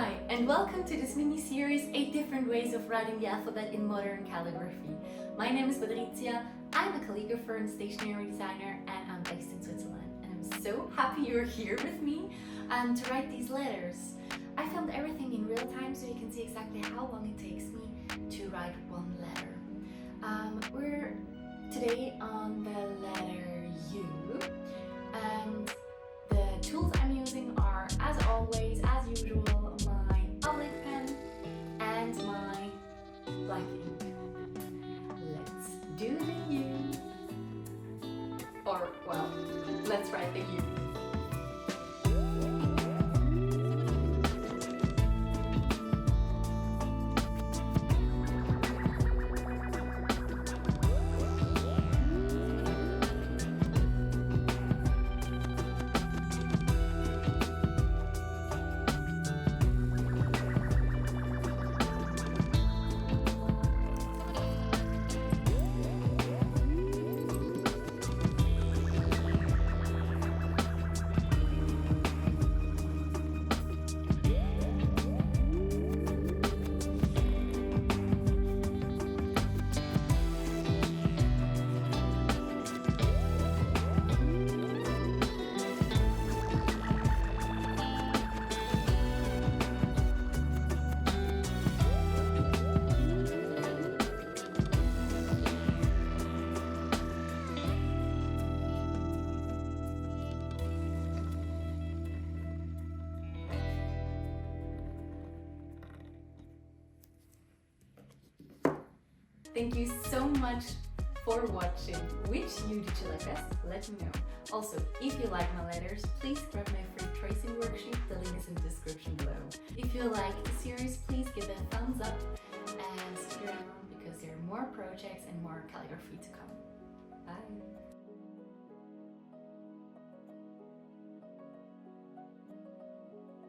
Hi, and welcome to this mini-series, 8 different ways of writing the alphabet in modern calligraphy. My name is Patrizia, I'm a calligrapher and stationery designer, and I'm based in Switzerland. And I'm so happy you're here with me to write these letters. I filmed everything in real time so you can see exactly how long it takes me to write one letter. We're today on the letter U, and the tools I'm using are, as always, as usual, my oblique pen and my black ink. Let's do the U. Or, well, let's write the U. Thank you so much for watching. Which U did you like best? Let me know. Also, if you like my letters, please grab my free tracing worksheet. The link is in the description below. If you like the series, please give it a thumbs up and stick around because there are more projects and more calligraphy to come. Bye!